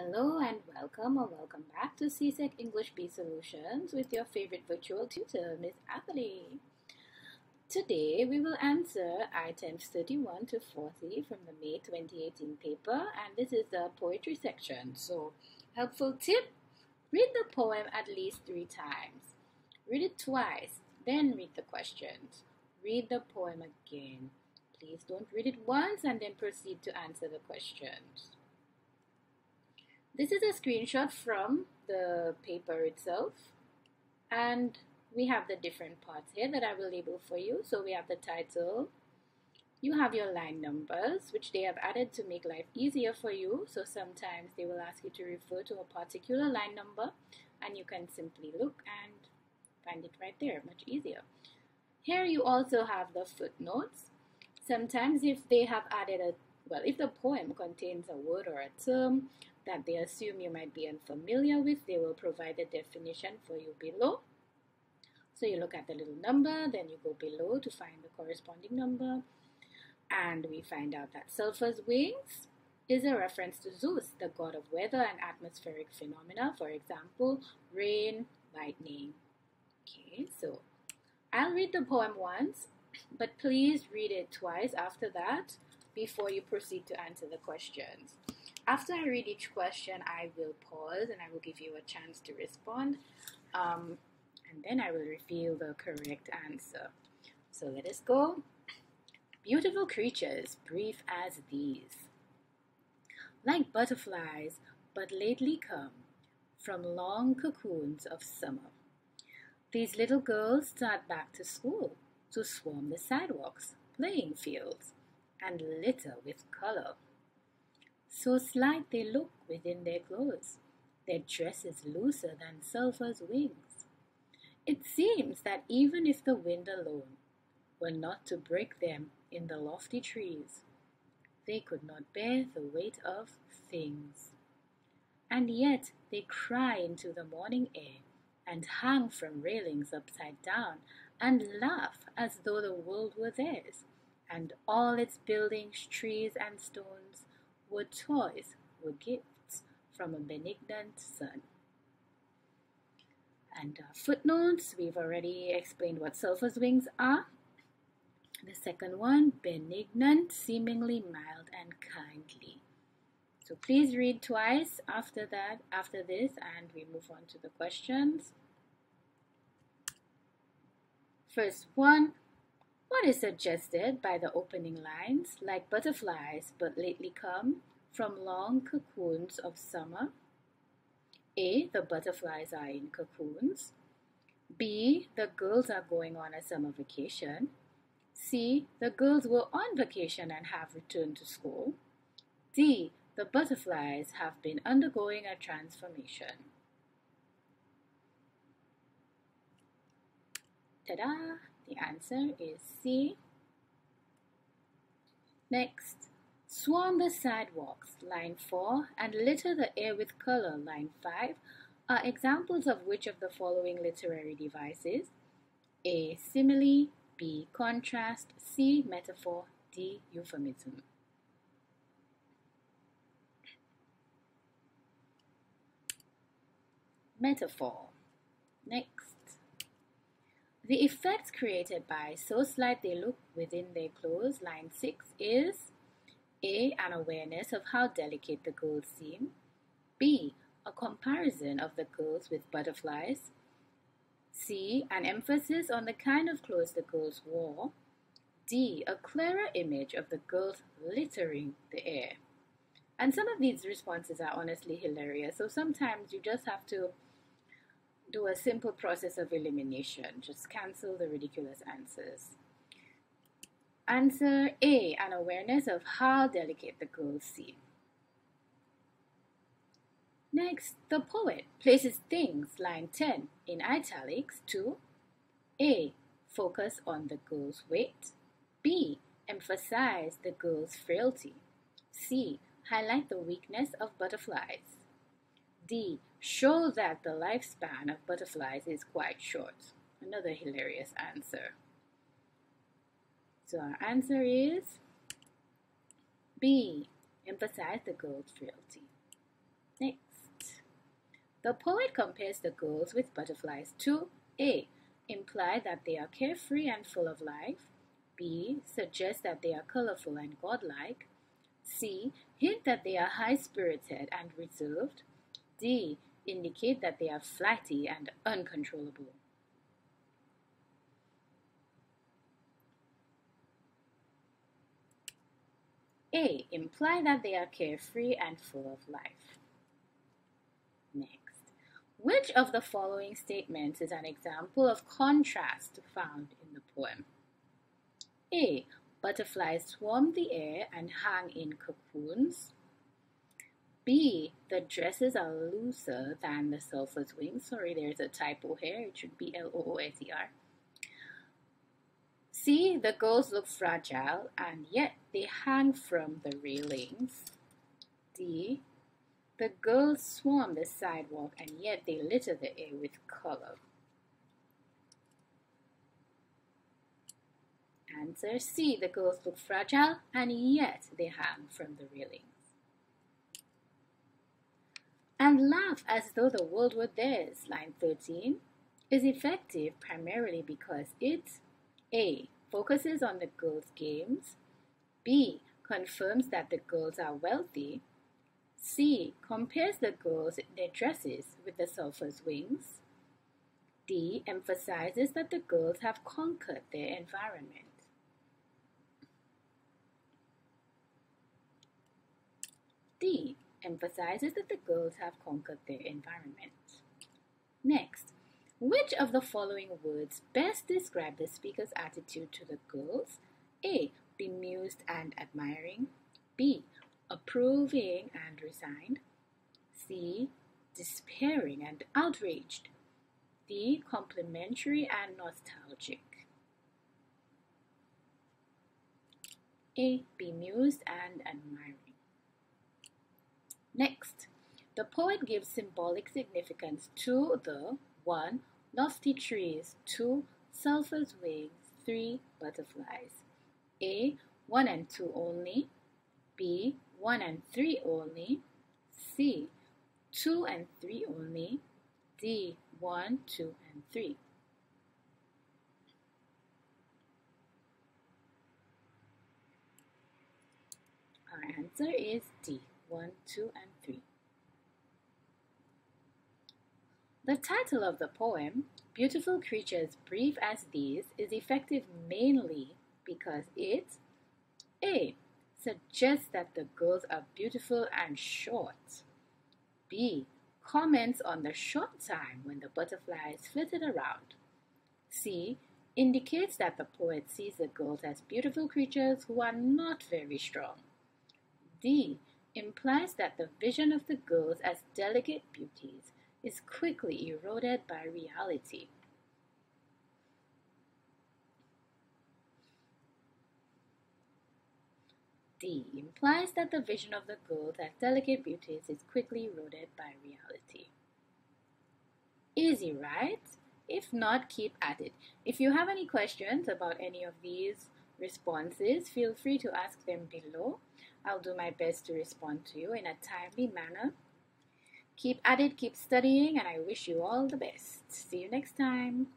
Hello and welcome or welcome back to CSEC English B Solutions with your favorite virtual tutor, Miss Athalie. Today we will answer items 31 to 40 from the May 2018 paper, and this is the poetry section. So, helpful tip, read the poem at least 3 times. Read it twice, then read the questions. Read the poem again. Please don't read it once and then proceed to answer the questions. This is a screenshot from the paper itself, and we have the different parts here that I will label for you. So we have the title, you have your line numbers, which they have added to make life easier for you. So sometimes they will ask you to refer to a particular line number, and you can simply look and find it right there, much easier. Here you also have the footnotes. Sometimes if they have added if the poem contains a word or a term that they assume you might be unfamiliar with, they will provide a definition for you below. So you look at the little number, then you go below to find the corresponding number, and we find out that sulphur's wings is a reference to Zeus, the god of weather and atmospheric phenomena, for example, rain, lightning. Okay, so I'll read the poem once, but please read it twice after that before you proceed to answer the questions. After I read each question, I will pause and I will give you a chance to respond, and then I will reveal the correct answer. So let us go. Beautiful creatures, brief as these, like butterflies, but lately come from long cocoons of summer. These little girls start back to school to swarm the sidewalks, playing fields, and litter with color. So slight they look within their clothes, their dresses looser than sulphur's wings. It seems that even if the wind alone were not to break them in the lofty trees, they could not bear the weight of things. And yet they cry into the morning air and hang from railings upside down and laugh as though the world were theirs, and all its buildings, trees, and stones were toys, were gifts from a benignant sun. And footnotes, we've already explained what sulphur's wings are. The second one, benignant, seemingly mild and kindly. So please read twice after this, and we move on to the questions. First one, what is suggested by the opening lines, like butterflies but lately come from long cocoons of summer? A, the butterflies are in cocoons. B, the girls are going on a summer vacation. C, the girls were on vacation and have returned to school. D, the butterflies have been undergoing a transformation. Ta-da! The answer is C. Next, swarm the sidewalks, line 4, and litter the air with color, line 5, are examples of which of the following literary devices? A, simile, B, contrast, C, metaphor, D, euphemism. Metaphor. Next. The effects created by so slight they look within their clothes, line 6, is A, an awareness of how delicate the girls seem. B, a comparison of the girls with butterflies. C, an emphasis on the kind of clothes the girls wore. D, a clearer image of the girls littering the air. And some of these responses are honestly hilarious, so sometimes you just have to do a simple process of elimination. Just cancel the ridiculous answers. Answer A, an awareness of how delicate the girls seem. Next, the poet places things, line 10, in italics to A, focus on the girl's weight. B, emphasize the girl's frailty. C, highlight the weakness of butterflies. D, show that the lifespan of butterflies is quite short. Another hilarious answer. So our answer is B, emphasize the girl's frailty. Next. The poet compares the girls with butterflies to A. Imply that they are carefree and full of life. B. Suggest that they are colorful and godlike. C. Hint that they are high-spirited and reserved. D. Indicate that they are flighty and uncontrollable. A. Imply that they are carefree and full of life. Next, which of the following statements is an example of contrast found in the poem? A. Butterflies swarm the air and hang in cocoons. B. The dresses are looser than the sulphur's wings. Sorry, there's a typo here. It should be Looser. C. The girls look fragile and yet they hang from the railings. D. The girls swarm the sidewalk and yet they litter the air with color. Answer C. The girls look fragile and yet they hang from the railings. And laugh as though the world were theirs, line 13, is effective primarily because it A. Focuses on the girls' games. B. Confirms that the girls are wealthy. C. Compares the girls in their dresses with the sulphur's wings. D. Emphasizes that the girls have conquered their environment. D. Emphasizes that the girls have conquered their environment. Next, which of the following words best describe the speaker's attitude to the girls? A. Bemused and admiring. B. Approving and resigned. C. Despairing and outraged. D. Complimentary and nostalgic. A. Bemused and admiring. Next, the poet gives symbolic significance to the 1. Lofty trees, 2. Sulphur's wings, 3. Butterflies. A. 1 and 2 only. B. 1 and 3 only. C. 2 and 3 only. D. 1, 2, and 3. Our answer is D. 1, 2, and 3. The title of the poem, Beautiful Creatures Brief as These, is effective mainly because it A. Suggests that the girls are beautiful and short. B. Comments on the short time when the butterflies flitted around. C. Indicates that the poet sees the girls as beautiful creatures who are not very strong. D. Implies that the vision of the girls as delicate beauties is quickly eroded by reality. D. Implies that the vision of the girls as delicate beauties is quickly eroded by reality. Easy, right? If not, keep at it. If you have any questions about any of these responses, feel free to ask them below. I'll do my best to respond to you in a timely manner. Keep at it, keep studying, and I wish you all the best. See you next time.